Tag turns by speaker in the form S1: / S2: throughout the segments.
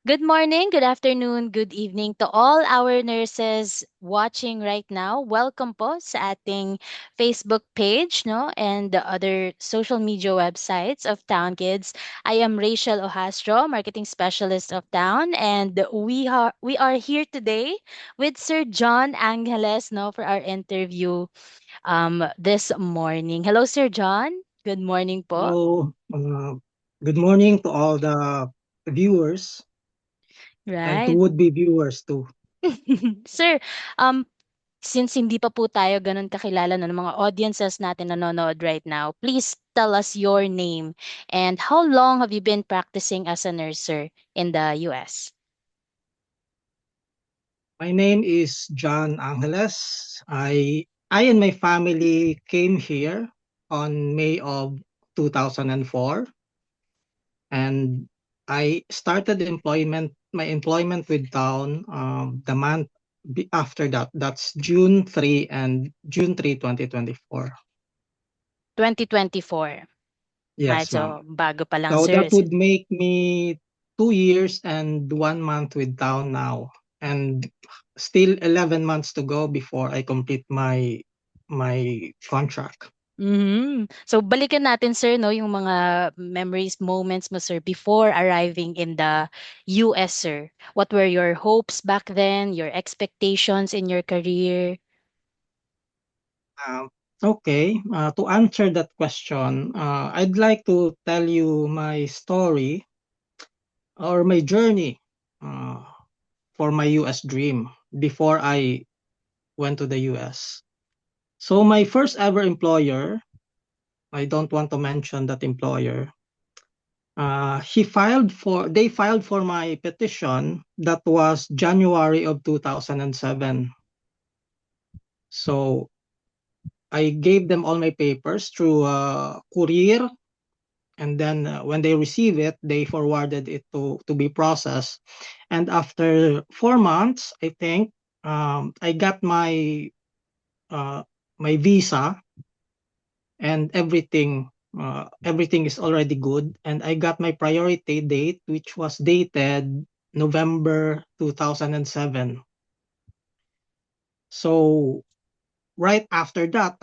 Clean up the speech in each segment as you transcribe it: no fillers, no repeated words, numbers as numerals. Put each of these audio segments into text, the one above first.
S1: Good morning, good afternoon, good evening to all our nurses watching right now. Welcome po sa ating Facebook page no and the other social media websites of Town Kids. I am Rachel Ohastro, marketing specialist of Town, and we are here today with Sir John Angeles no for our interview this morning. Hello Sir John. Good morning po.
S2: Hello, good morning to all the viewers and to
S1: Right.
S2: would-be viewers too.
S1: Sir, um since hindi pa po tayo ganun kakilala ng mga audiences natin nanonood right now, please tell us your name and how long have you been practicing as a nurse, sir, in the US?
S2: My name is John Angeles. I and my family came here on May of 2004, and I started my employment with Town the month after that. That's June 3 and June 3, 2024.
S1: 2024. Right,
S2: Yes, ma'am.
S1: so bago pa lang,
S2: So
S1: sir.
S2: that would make me 2 years and 1 month with Down now, and still 11 months to go before I complete my contract.
S1: So balikan natin, sir, no, yung mga memories, moments mo, sir, before arriving in the US, sir. What were your hopes back then, your expectations in your career?
S2: Okay, to answer that question, I'd like to tell you my story or my journey uh, for my US dream before I went to the US. So my first ever employer, I don't want to mention that employer. They filed for my petition. That was January of 2007. So I gave them all my papers through courier, and then when they receive it, they forwarded it to be processed. And after 4 months, I think, I got uh, my visa, and everything is already good, and I got my priority date, which was dated November 2007. So right after that,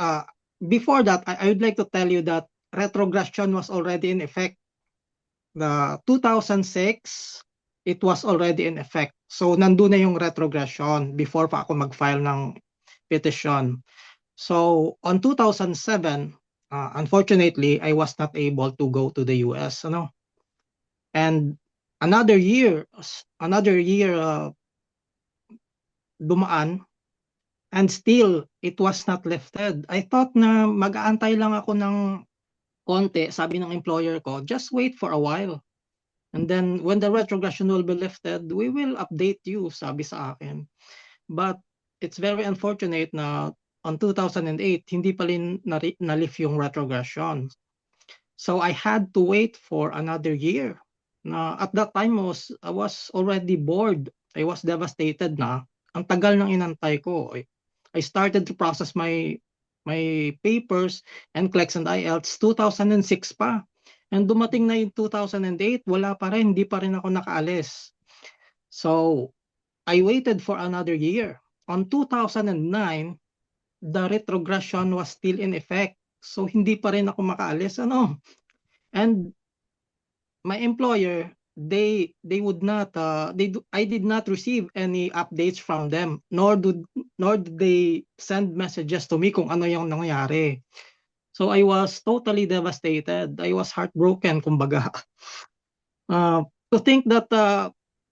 S2: before that, I would like to tell you that retrogression was already in effect. The 2006, it was already in effect. So nandun na yung retrogression before pa ako mag-file ng petition. So on 2007, unfortunately, I was not able to go to the US. And another year dumaan, and still it was not lifted. I thought na mag-aantay lang ako ng konti, sabi ng employer ko, just wait for a while. And then when the retrogression will be lifted, we will update you, sabi sa akin. But it's very unfortunate na on 2008, hindi pa rin na-lift yung retrogression. So I had to wait for another year. At that time, I was already bored. I was devastated na. Ang tagal ng inantay ko. I started to process my papers, NCLEX and IELTS 2006 pa. And dumating na yung 2008, wala pa rin, hindi pa rin ako nakaalis. So I waited for another year. On 2009, the retrogression was still in effect. So hindi pa rin ako makaalis. And my employer, they would not I did not receive any updates from them, nor did they send messages to me kung ano yung nangyayari. So I was totally devastated. I was heartbroken, kumbaga. To think that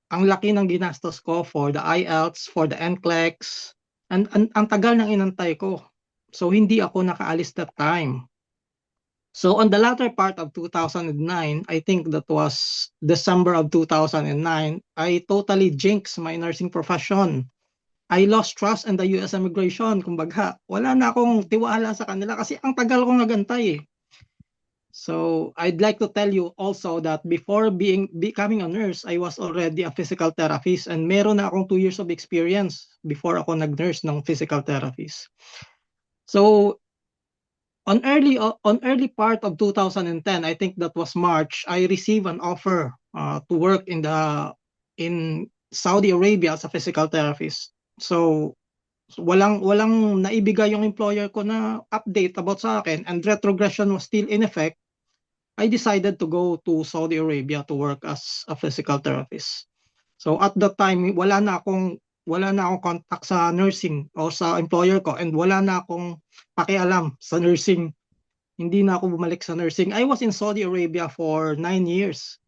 S2: ang laki ng ginastos ko for the IELTS, for the NCLEX, and ang tagal ng inantay ko. So hindi ako nakaalis that time. So on the latter part of 2009, I think that was December of 2009, I totally jinxed my nursing profession. I lost trust in the US immigration. Kumbaga, wala na akong tiwala sa kanila kasi ang tagal kong nagantay eh. So I'd like to tell you also that before becoming a nurse, I was already a physical therapist, and meron na akong 2 years of experience before ako nag-nurse ng physical therapist. So on early part of 2010, I think that was March, I received an offer to work in the in Saudi Arabia as a physical therapist. So walang naibigay yung employer ko na update about sa akin, and retrogression was still in effect. I decided to go to Saudi Arabia to work as a physical therapist. So at that time, wala na akong contact sa nursing o sa employer ko, and wala na akong pakialam sa nursing. Hindi na ako bumalik sa nursing. I was in Saudi Arabia for 9 years.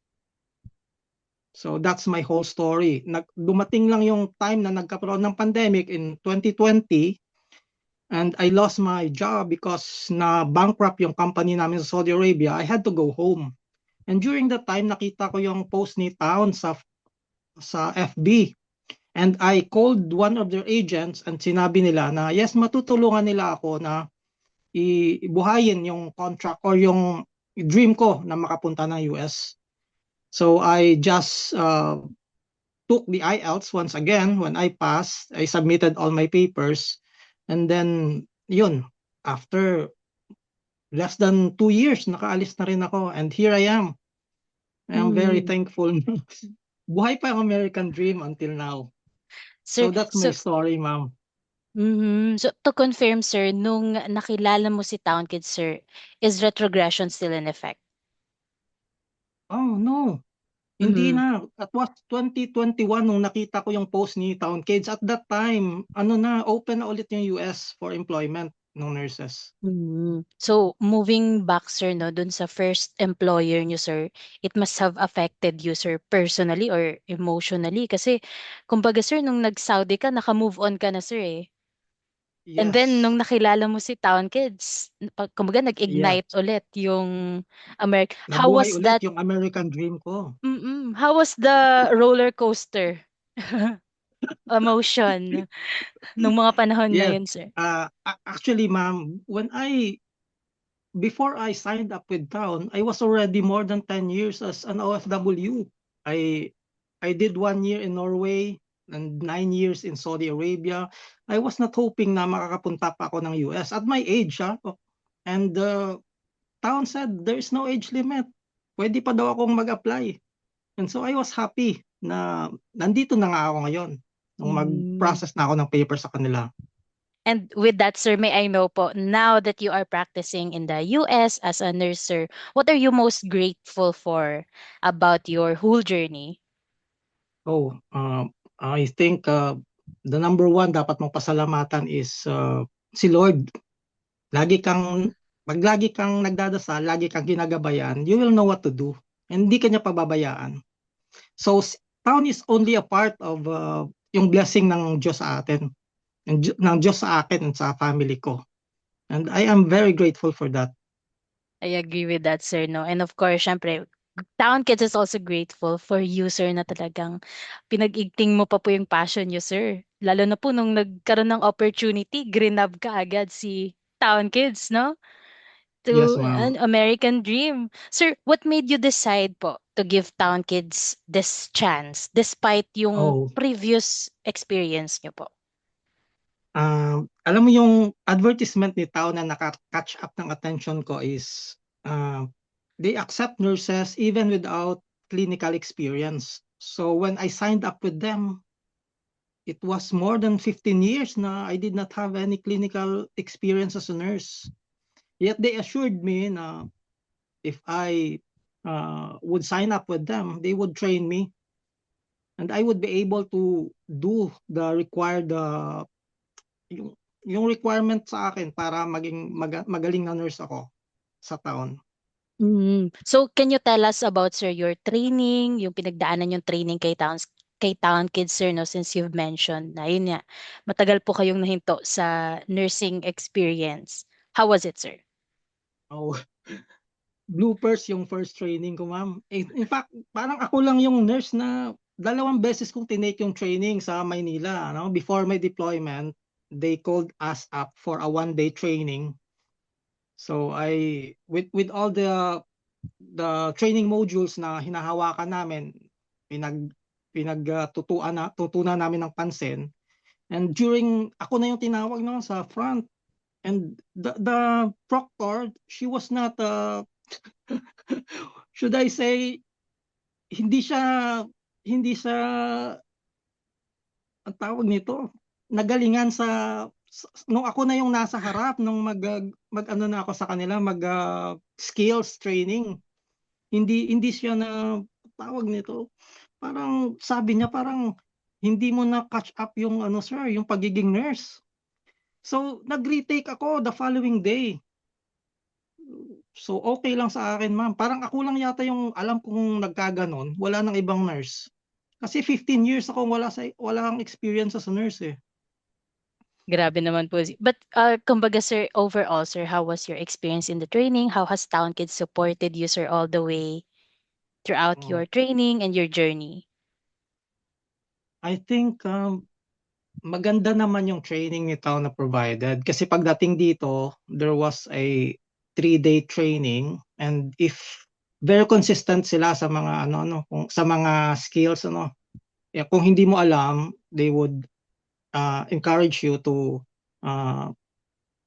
S2: So that's my whole story. Dumating lang yung time na nagkaroon ng pandemic in 2020, and I lost my job because na bankrupt yung company namin sa Saudi Arabia. I had to go home. And during that time, nakita ko yung post ni Town sa FB. And I called one of their agents, and sinabi nila na yes, matutulungan nila ako na ibuhayin yung contract or yung dream ko na makapunta ng US. So I just took the IELTS once again. When I passed, I submitted all my papers. And then, yun, after less than 2 years, nakaalis na rin ako. And here I am. I am very
S1: Mm.
S2: thankful. Buhay pa ang American dream until now.
S1: Sir,
S2: So that's my
S1: so
S2: story, ma'am.
S1: So to confirm, sir, nung nakilala mo si Town Kids, sir, is retrogression still in effect?
S2: Oh, no. Hindi
S1: Mm-hmm.
S2: na. At was 2021 nung nakita ko yung post ni Town Kids. At that time, ano na, open na ulit yung US for employment ng nurses.
S1: So, moving back, sir, no, dun sa first employer nyo, sir, it must have affected you, sir, personally or emotionally. Kasi, kumbaga, sir, nung nag-Saudi ka, naka-move on ka na, sir, eh. And then,
S2: Yes.
S1: nung nakilala mo si Town Kids, kumbaga,
S2: Yes.
S1: nag-ignite ulit yung America. How
S2: Nabuhay
S1: was
S2: ulit
S1: that?
S2: yung American dream ko.
S1: How was the roller coaster emotion nung mga panahon na
S2: Yes.
S1: yun, sir?
S2: Actually, ma'am, before I signed up with Town, I was already more than 10 years as an OFW. I I did 1 year in Norway and 9 years in Saudi Arabia. I was not hoping na makakapunta pa ako ng US at my age, ha? And Town said there is no age limit. Pwede pa daw akong mag-apply. And so I was happy na nandito na nga ako ngayon nung
S1: Mm.
S2: mag-process na ako ng paper sa kanila.
S1: And with that, sir, may I know po, now that you are practicing in the US as a nurse, sir, what are you most grateful for about your whole journey?
S2: Oh, I think the number one dapat mong pasalamatan is si Lord. Lagi kang, pag lagi kang nagdadasal, lagi kang ginagabayan, you will know what to do. And hindi ka niya pababayaan. So, Town is only a part of yung blessing ng Diyos sa atin. Ng Diyos sa akin and sa family ko. And I am very grateful for that.
S1: I agree with that, sir, no? And of course, syempre, Town Kids is also grateful for you, sir, na talagang pinag-igting mo pa po yung passion niyo, sir. Lalo na po nung nagkaroon ng opportunity, grinab ka agad si Town Kids, no?
S2: Yes,
S1: To
S2: ma'am.
S1: an American dream. Sir, what made you decide po to give Town Kids this chance despite yung
S2: Oh,
S1: previous experience niyo po?
S2: alam mo yung advertisement ni Tao na naka-catch up ng attention ko is they accept nurses even without clinical experience. So when I signed up with them, it was more than 15 years na I did not have any clinical experience as a nurse. Yet they assured me na if I would sign up with them, they would train me and I would be able to do the required yung yung requirement sa akin para maging magaling na nurse ako sa taon.
S1: So, can you tell us about, sir, your training, yung pinagdaanan yung training kay Town Kids, sir, no? Since you've mentioned na yun nga, matagal po kayong nahinto sa nursing experience. How was it, sir?
S2: Oh, bloopers yung first training ko, ma'am. In fact, parang ako lang yung nurse na 2 beses kong tinake yung training sa Maynila. No? Before my deployment, they called us up for a 1 day training. So I with all the training modules na hinahawakan namin, tutunan namin ng pansin. And during ako na yung tinawag noon sa front, and the proctor, she was not should I say, hindi siya hindi siya, ang tawag nito, nagalingan nung ako na yung nasa harap nung mag ano na ako sa kanila, mag skills training. Hindi siya na, tawag nito, parang sabi niya parang hindi mo na catch up yung ano sir, yung pagiging nurse. So nag-retake ako the following day. So okay lang sa akin ma'am. Parang ako lang yata yung alam kong nagkaganon, wala nang ibang nurse. Kasi 15 years ako wala akong experience as a nurse eh.
S1: Grabe naman po. But kumbaga sir, overall sir, how was your experience in the training? How has Town Kids supported you sir all the way throughout
S2: Oh,
S1: your training and your journey?
S2: I think maganda naman yung training ni Tao na provided kasi pagdating dito there was a 3-day training, and if very consistent sila sa mga ano kung sa mga skills kung hindi mo alam they would encourage you to uh,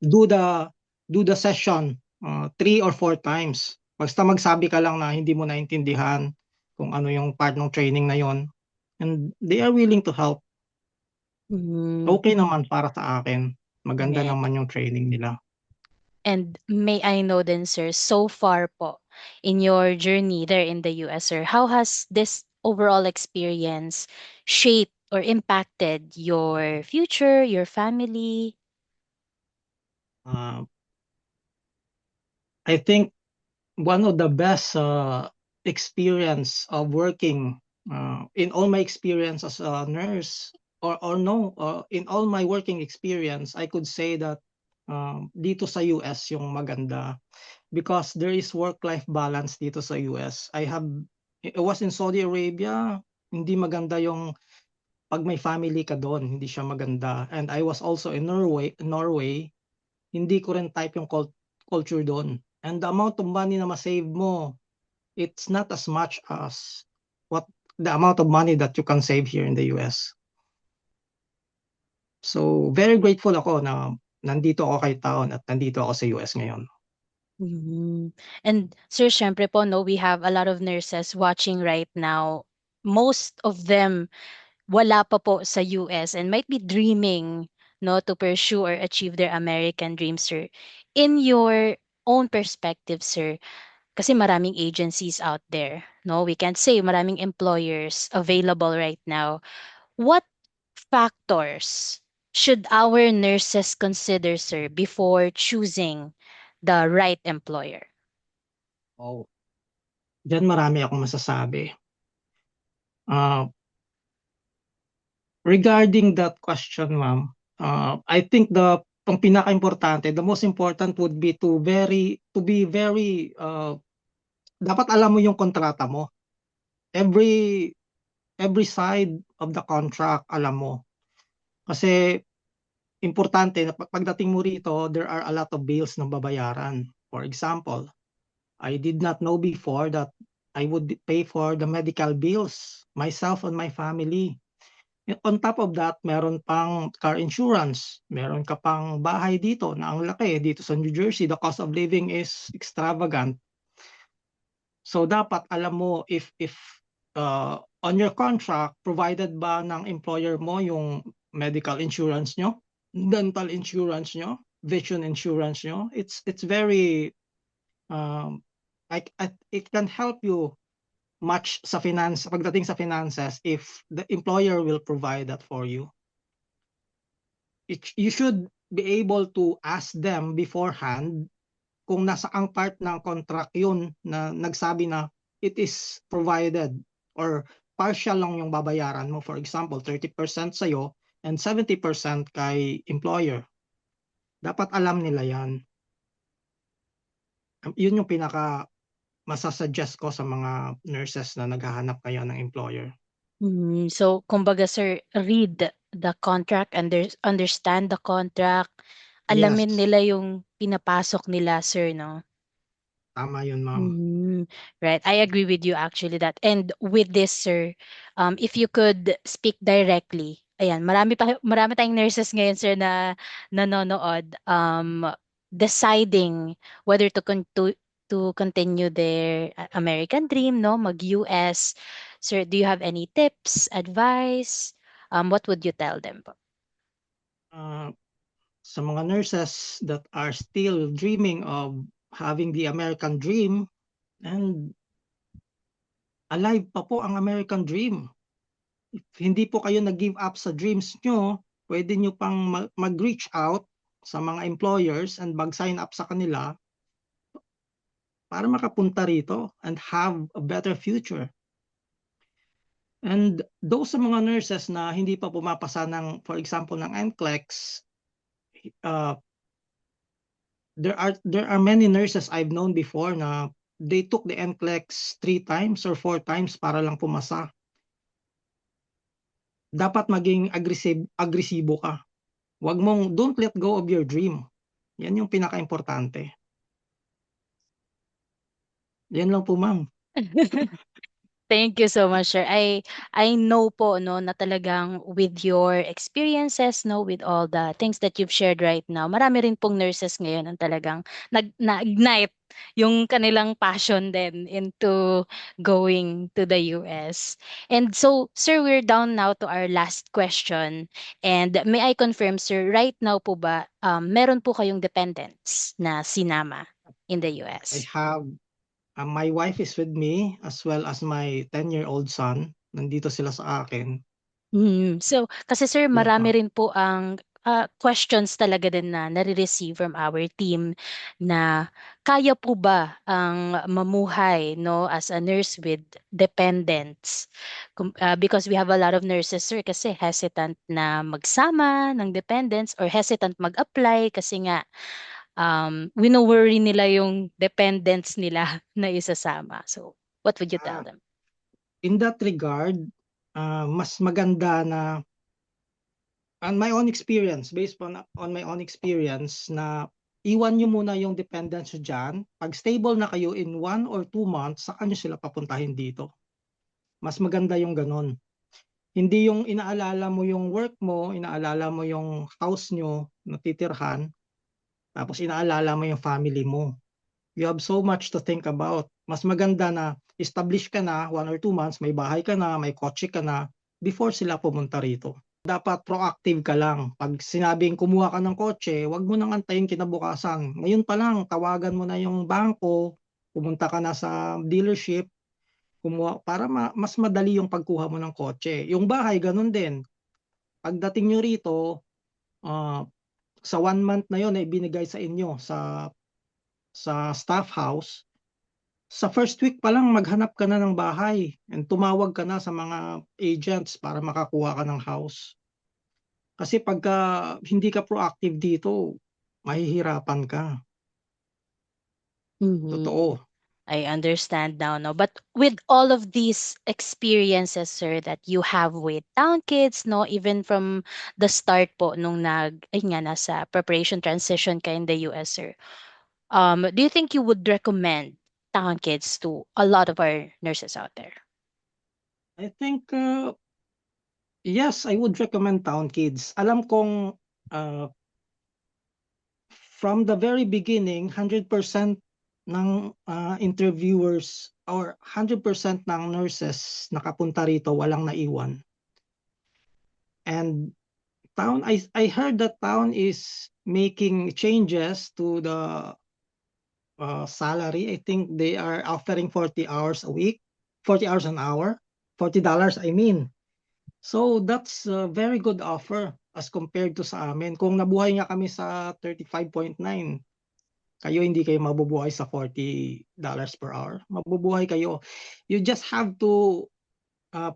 S2: do the session 3 or 4 times. Basta magsabi ka lang na hindi mo naintindihan kung ano yung part ng training na yon, and they are willing to help.
S1: Mm,
S2: Okay naman para sa akin. Maganda
S1: right.
S2: naman yung training nila.
S1: And may I know then, sir, so far po in your journey there in the US, sir, how has this overall experience shaped or impacted your future, your family?
S2: Uh, I think one of the best experience of working in all my experience as a nurse, or no, in all my working experience, I could say that dito sa US yung maganda because there is work-life balance dito sa US. I was in Saudi Arabia, hindi maganda yung pag may family ka doon, hindi siya maganda. And I was also in Norway, hindi ko rin type yung culture doon. And the amount of money na ma-save mo, it's not as much as what the amount of money that you can save here in the US. So, very grateful ako na nandito ako kay Taon at nandito ako sa US ngayon.
S1: Mhm. And sir, syempre po, no, we have a lot of nurses watching right now. Most of them wala pa po sa US and might be dreaming, no, to pursue or achieve their American dream, sir. In your own perspective, sir, kasi maraming agencies out there, no? We can't say maraming employers available right now. What factors should our nurses consider, sir, before choosing the right employer?
S2: Oh, diyan marami akong masasabi. Uh, Regarding that question, ma'am, I think ang pinaka-importante, the most important would be to be very dapat alam mo yung kontrata mo. Every every side of the contract alam mo. Kasi importante na pagdating mo rito, there are a lot of bills na babayaran. For example, I did not know before that I would pay for the medical bills myself and my family. On top of that, meron pang car insurance. Meron ka pang bahay dito na ang laki. Dito sa New Jersey, the cost of living is extravagant. So dapat alam mo if on your contract, provided ba ng employer mo yung medical insurance nyo, dental insurance nyo, vision insurance nyo. It's very it can help you much sa pagdating sa finances if the employer will provide that for you. You should be able to ask them beforehand kung nasa ang part ng contract yun na nagsabi na it is provided, or partial lang yung babayaran mo. For example, 30% sa'yo and 70% kay employer. Dapat alam nila yan. Yun yung pinaka masasuggest ko sa mga nurses na naghahanap ngayon ng employer.
S1: So, kumbaga, sir, read the contract, understand the contract, alamin
S2: Yes,
S1: nila yung pinapasok nila, sir, no?
S2: tama yun, ma'am.
S1: Mhm. Right. I agree with you actually that. And with this, sir, if you could speak directly, ayan, marami tayong nurses ngayon, sir, na nanonood, deciding whether to continue their American dream, no, mag-US. Sir, do you have any tips, advice? What would you tell them po?
S2: Uh, sa mga nurses that are still dreaming of having the American dream, and alive pa po ang American dream. If hindi po kayo nag-give up sa dreams nyo, pwede nyo pang mag-reach out sa mga employers and mag-sign up sa kanila para makapunta rito and have a better future. And those sa mga nurses na hindi pa pumapasa ng, for example, ng NCLEX, uh, there are many nurses I've known before na they took the NCLEX 3 times or 4 times para lang pumasa. Dapat maging agresibo ka. Don't let go of your dream. Yan yung pinaka-importante. Yan lang po, ma'am.
S1: Thank you so much, sir. I know po no na talagang with your experiences, no, with all the things that you've shared right now, marami rin pong nurses ngayon ang talagang na-ignite yung kanilang passion din into going to the US. And so, sir, we're down now to our last question. And may I confirm, sir, right now po ba meron po kayong dependents na sinama in the
S2: I
S1: US?
S2: have, my wife is with me as well as my 10-year-old son. Nandito sila sa akin.
S1: So, kasi sir,
S2: Yun
S1: marami
S2: po.
S1: rin po ang questions talaga din na nare-receive from our team na kaya po ba ang mamuhay no as a nurse with dependents. Because we have a lot of nurses sir kasi hesitant na magsama ng dependents or hesitant mag-apply kasi nga wino-worry nila yung dependents nila na isasama. So, what would you tell
S2: Ah,
S1: them?
S2: in that regard, mas maganda na, on my own experience, based on my own experience, na iwan nyo muna yung dependents nyo dyan. Pag stable na kayo in 1 or 2 months, saka nyo sila papuntahin dito. Mas maganda yung ganun. Hindi yung inaalala mo yung work mo, inaalala mo yung house nyo na titirhan, tapos inaalala mo yung family mo. You have so much to think about. Mas maganda na establish ka na 1 or 2 months, may bahay ka na, may kotse ka na, before sila pumunta rito. Dapat proactive ka lang. Pag sinabing kumuha ka ng kotse, wag mo nang antayin kinabukasan. Ngayon pa lang, tawagan mo na yung bangko, pumunta ka na sa dealership, kumuha, para mas madali yung pagkuha mo ng kotse. Yung bahay, ganun din. Pagdating nyo rito, uh, sa 1 month na yon na ibinigay sa inyo sa staff house, sa first week pa lang maghanap ka na ng bahay and tumawag ka na sa mga agents para makakuha ka ng house. Kasi pagka hindi ka proactive dito, mahihirapan ka.
S1: Mhm.
S2: Totoo.
S1: I understand now, no? But with all of these experiences, sir, that you have with Town Kids, no? Even from the start po, nung ayun nga, nasa preparation transition ka in the US, sir. Do you think you would recommend Town Kids to a lot of our nurses out there?
S2: I think, yes, I would recommend Town Kids. Alam kong, uh, from the very beginning, 100% ng interviewers or 100% ng nurses nakapunta rito, walang naiwan. And I heard that Town is making changes to the salary. I think they are offering 40 hours a week, 40 hours an hour, $40, I mean. So that's a very good offer as compared to sa amin. Kung nabuhay nga kami sa 35.9, kayo hindi kayo mabubuhay sa $40 per hour. Mabubuhay kayo. You just have to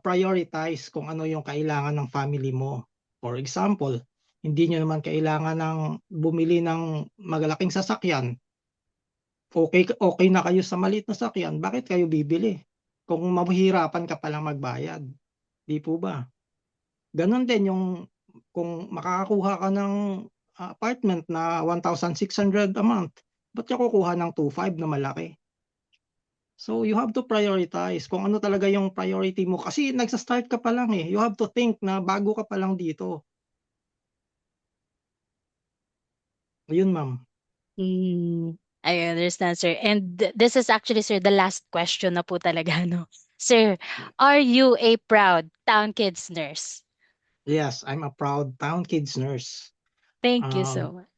S2: prioritize kung ano yung kailangan ng family mo. For example, hindi nyo naman kailangan ng bumili ng magalaking sasakyan. Okay na kayo sa maliit na sasakyan, bakit kayo bibili? Kung mahihirapan ka palang magbayad. Di po ba? Ganon din yung kung makakakuha ka ng apartment na 1,600 a month, ba't ka kukuha ng 2,500 na malaki? So you have to prioritize kung ano talaga yung priority mo. Kasi nagsa-start ka pa lang eh. You have to think na bago ka pa lang dito. Ayun, ma'am.
S1: Mm, I understand, sir. And this is actually, sir, the last question na po talaga, no? Sir, are you a proud Town Kids nurse?
S2: Yes, I'm a proud Town Kids nurse.
S1: Thank you
S2: Um,
S1: so much.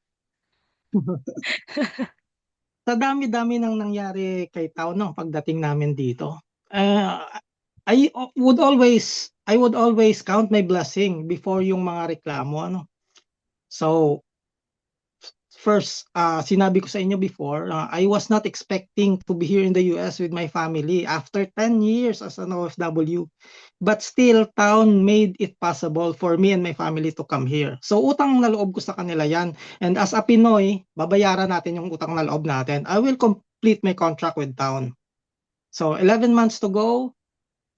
S2: sa dami-dami ng nangyari kay Town no, pagdating namin dito, uh, I would always count my blessing before yung mga reklamo, ano. So, first, sinabi ko sa inyo before, I was not expecting to be here in the US with my family after 10 years as an OFW. But still, Town made it possible for me and my family to come here. So, utang na loob ko sa kanila yan. And as a Pinoy, babayaran natin yung utang na loob natin. I will complete my contract with Town. So, 11 months to go.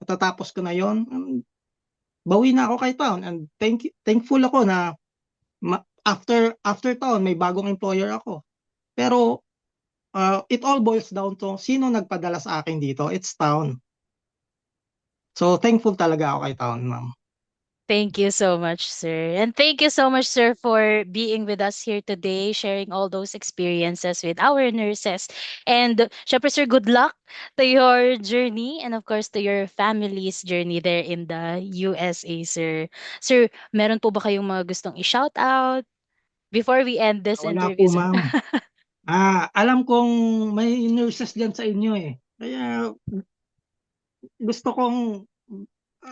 S2: Matatapos ko na yon. Bawi na ako kay Town. And thankful ako na after Town, may bagong employer ako. Pero it all boils down to sino nagpadala sa akin dito. It's Town. So, thankful talaga ako kay Town, ma'am.
S1: Thank you so much, sir. And thank you so much, sir, for being with us here today, sharing all those experiences with our nurses. And syempre, sir, good luck to your journey and of course to your family's journey there in the USA, sir. Sir, meron po ba kayong mga gustong i-shout out before we end this
S2: Wala
S1: interview,
S2: po,
S1: sir?
S2: ma'am. Alam kong may nurses diyan sa inyo eh. Kaya gusto kong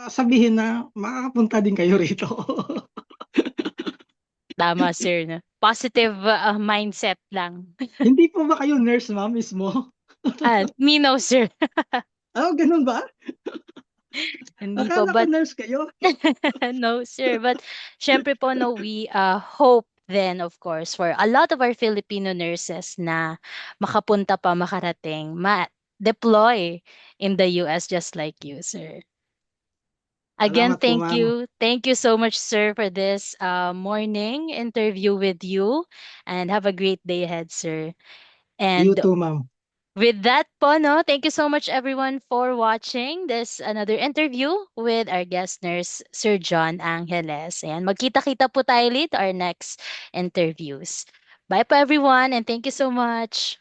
S2: sabihin na makakapunta din kayo rito.
S1: Tama, sir. No? Positive mindset lang.
S2: Hindi po ba kayo nurse, ma'am, mismo?
S1: Me no, sir.
S2: Ganun ba?
S1: Hindi po.
S2: Akala ko
S1: But
S2: nurse kayo.
S1: no, sir. But syempre po, no, we hope then, of course, for a lot of our Filipino nurses na makapunta pa, makarating, ma-deploy in the US just like you, sir. Again,
S2: Salamat po,
S1: thank
S2: ma'am.
S1: you. Thank you so much, sir, for this morning interview with you. And have a great day ahead, sir.
S2: You
S1: And
S2: too, ma'am.
S1: with that po, no, thank you so much everyone for watching this another interview with our guest nurse, Sir John Angeles. And magkita-kita po tayo ulit our next interviews. Bye po everyone and thank you so much.